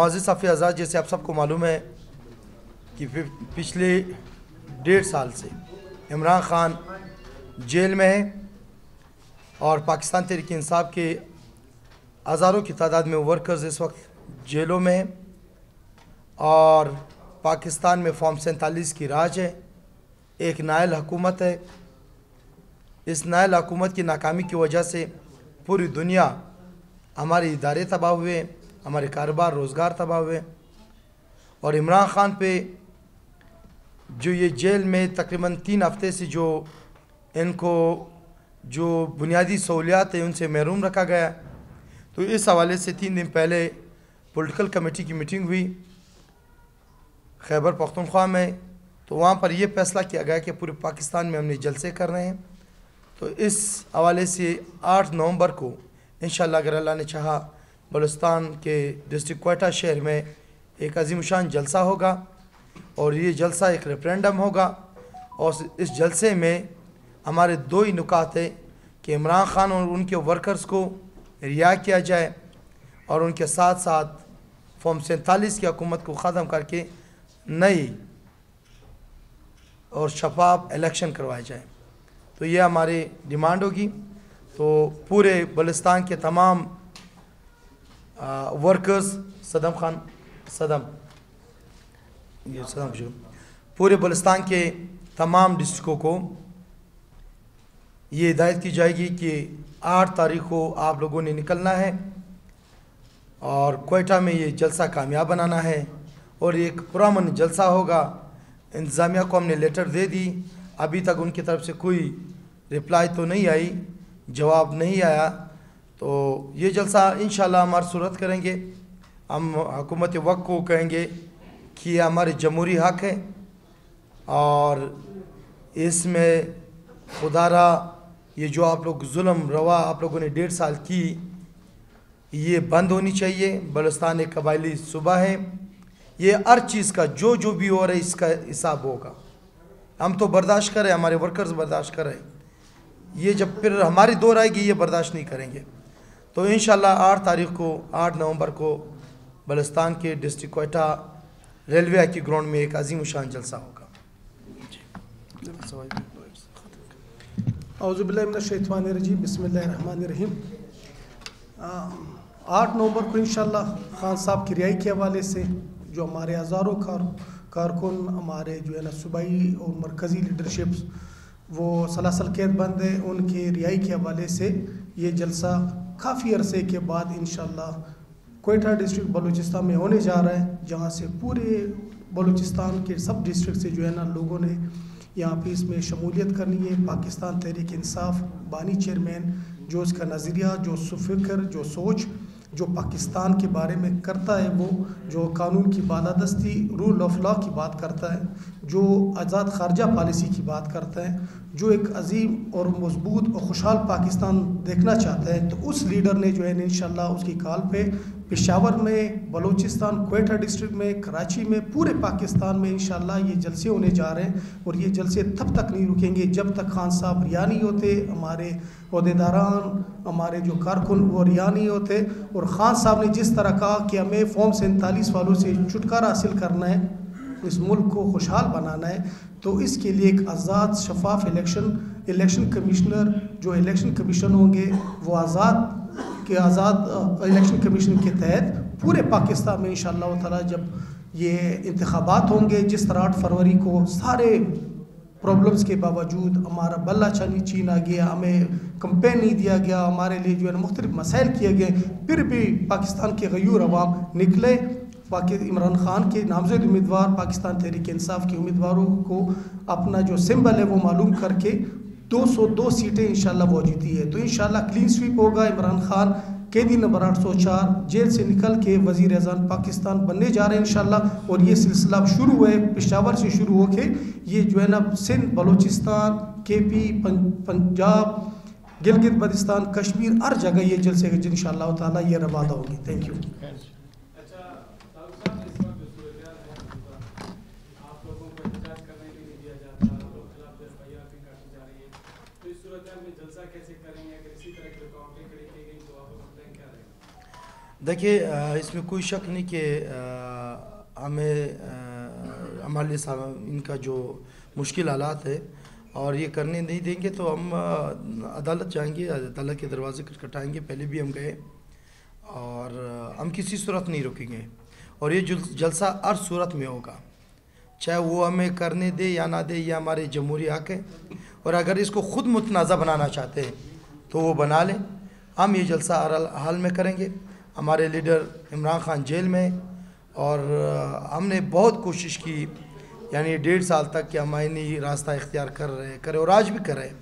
معزز صافی حضرات، جیسے آپ سب کو معلوم ہے کہ پچھلے 1.5 سال سے عمران خان جیل میں ہے اور پاکستان تحریک انصاف کے ہزاروں کی تعداد میں ورکرز اس وقت جیلوں میں ہیں اور پاکستان میں فارم 47 کی راج ہے، ایک نائل حکومت ہے۔ اس نائل حکومت کی ناکامی کی وجہ سے پوری دنیا، ہمارے ادارے تباہ ہوئے، ہمارے کاروبار روزگار تباہ ہوئے اور عمران خان پہ جو یہ جیل میں تقریباً 3 ہفتے سے جو ان کو جو بنیادی سہولیات ہیں ان سے محروم رکھا گیا، تو اس حوالے سے 3 دن پہلے پولیٹیکل کمیٹی کی میٹنگ ہوئی خیبر پختونخوا میں، تو وہاں پر یہ فیصلہ کیا گیا کہ پورے پاکستان میں ہم نے جلسے کر رہے ہیں۔ تو اس حوالے سے 8 نومبر کو انشاءاللہ اگر اللہ نے چاہا بلوچستان کے ڈسٹرکٹ کوئٹہ شہر میں ایک عظیم الشان جلسہ ہوگا اور یہ جلسہ ایک ریفرینڈم ہوگا اور اس جلسے میں ہمارے 2 ہی نکات ہیں کہ عمران خان اور ان کے ورکرز کو رہا کیا جائے اور ان کے ساتھ ساتھ فارم 47 کی حکومت کو ختم کر کے نئی اور شفاف الیکشن کروائے جائیں۔ تو یہ ہماری ڈیمانڈ ہوگی۔ تو پورے بلوچستان کے تمام ورکرز پورے بلوچستان کے تمام ڈسٹرکوں کو یہ ہدایت کی جائے گی کہ 8 تاریخ کو آپ لوگوں نے نکلنا ہے اور کوئٹہ میں یہ جلسہ کامیاب بنانا ہے اور ایک پرامن جلسہ ہوگا۔ انتظامیہ کو ہم نے لیٹر دے دی، ابھی تک ان کی طرف سے کوئی رپلائی تو نہیں آئی، جواب نہیں آیا، تو یہ جلسہ انشاءاللہ ہم صورت کریں گے۔ ہم حکومت وقت کو کہیں گے کہ یہ ہمارے جمہوری حق ہے اور اس میں خدا را یہ جو آپ لوگ ظلم روا آپ لوگوں نے 1.5 سال کی یہ بند ہونی چاہیے۔ بلوچستان ایک قبائلی صوبہ ہے، یہ ہر چیز کا جو بھی ہو رہا ہے اس کا حساب ہوگا۔ ہم تو برداشت کریں، ہمارے ورکرز برداشت کریں، یہ جب پھر ہماری دور آئے گی یہ برداشت نہیں کریں گے۔ تو انشاءاللہ 8 تاریخ کو 8 نومبر کو بلوچستان کے district Quetta railway hockey ground میں ایک عظیم الشان جلسہ ہوگا۔ اعوذ باللہ من الشیطان الرجیم، بسم اللہ الرحمن الرحیم۔ 8 نومبر کو انشاءاللہ خان صاحب کی رہائی کے حوالے سے جو ہمارے ہزاروں کارکن ہمارے جو ہے نا صوبائی اور مرکزی لیڈرشپس وہ سلاسل قید بند ہیں، ان کے رہائی کے حوالے سے یہ جلسہ کافی عرصے کے بعد انشاءاللہ کوئٹہ ڈسٹرکٹ بلوچستان میں ہونے جا رہا ہے، جہاں سے پورے بلوچستان کے سب ڈسٹرکٹ سے جو ہے نا لوگوں نے یہاں پہ اس میں شمولیت کرنی ہے۔ پاکستان تحریک انصاف بانی چیئرمین جو اس کا نظریہ، جو فکر، جو سوچ جو پاکستان کے بارے میں کرتا ہے، وہ جو قانون کی بالادستی رول آف لا کی بات کرتا ہے، جو آزاد خارجہ پالیسی کی بات کرتا ہے، جو ایک عظیم اور مضبوط اور خوشحال پاکستان دیکھنا چاہتا ہے، تو اس لیڈر نے جو ہے انشاءاللہ اس کی کال پہ پشاور میں، بلوچستان کوئٹہ ڈسٹرکٹ میں، کراچی میں، پورے پاکستان میں انشاءاللہ یہ جلسے ہونے جا رہے ہیں اور یہ جلسے تب تک نہیں رکیں گے جب تک خان صاحب رہا نہیں ہوتے، ہمارے عہدیداران، ہمارے جو کارکن وہ رہا نہیں ہوتے۔ اور خان صاحب نے جس طرح کہا کہ ہمیں فارم 47 والوں سے چھٹکارا حاصل کرنا ہے، اس ملک کو خوشحال بنانا ہے، تو اس کے لیے ایک آزاد شفاف الیکشن کمشنر، جو الیکشن کمیشن ہوں گے وہ آزاد الیکشن کمیشن کے تحت پورے پاکستان میں انشاءاللہ تعالی جب یہ انتخابات ہوں گے، جس طرح 8 فروری کو سارے پرابلمز کے باوجود ہمارا بلہ چین آ گیا، ہمیں کمپین نہیں دیا گیا، ہمارے لیے جو ہے مختلف مسائل کیے گئے، پھر بھی پاکستان کے غیور عوام نکلے عمران خان کے نامزد امیدوار، پاکستان تحریک انصاف کے امیدواروں کو اپنا جو سمبل ہے وہ معلوم کر کے 202 سیٹیں انشاءاللہ وہ جیتی ہے۔ تو انشاءاللہ کلین سویپ ہوگا، عمران خان قیدی نمبر 804 جیل سے نکل کے وزیر اعظم پاکستان بننے جا رہے ہیں انشاءاللہ، اور یہ سلسلہ اب شروع ہے، پشاور سے شروع ہو کے یہ جو ہے نا سندھ، بلوچستان، KP، پنجاب، گلگت بلتستان، کشمیر، ہر جگہ یہ جلسے انشاءاللہ تعالی یہ روادہ ہوگی۔ Thank you. دیکھیے اس میں کوئی شک نہیں کہ ہمیں ہمارے لیے ان کا جو مشکل حالات ہے اور یہ کرنے نہیں دیں گے تو ہم عدالت جائیں گے, عدالت کے دروازے کھٹکھٹائیں گے. پہلے بھی ہم گئے اور ہم کسی صورت نہیں رکیں گے, اور یہ جلسہ ہر صورت میں ہوگا, چاہے وہ ہمیں کرنے دے یا نہ دے, یہ ہمارے جمہوری حق ہے. اور اگر اس کو خود متنازع بنانا چاہتے ہیں تو وہ بنا لیں, ہم یہ جلسہ ہر حال میں کریں گے. ہمارے لیڈر عمران خان جیل میں, اور ہم نے بہت کوشش کی, یعنی 1.5 سال تک کہ ہم آئینی راستہ اختیار کرے اور آج بھی کر رہے ہیں.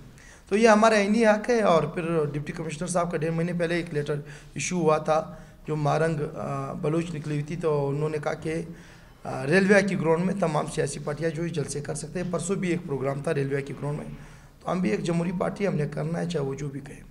تو یہ ہمارا آئینی حق ہے. اور پھر ڈپٹی کمشنر صاحب کا 1.5 مہینے پہلے ایک لیٹر ایشو ہوا تھا جو مارنگ بلوچ نکلی ہوئی تھی, تو انہوں نے کہا کہ ریلوے کی گراؤنڈ میں تمام سیاسی پارٹیاں جو جلسے کر سکتے ہیں. پرسوں بھی ایک پروگرام تھا ریلوے کی گراؤنڈ میں, تو ہم بھی ایک جمہوری پارٹی, ہم نے کرنا ہے چاہے وہ جو بھی کہیں.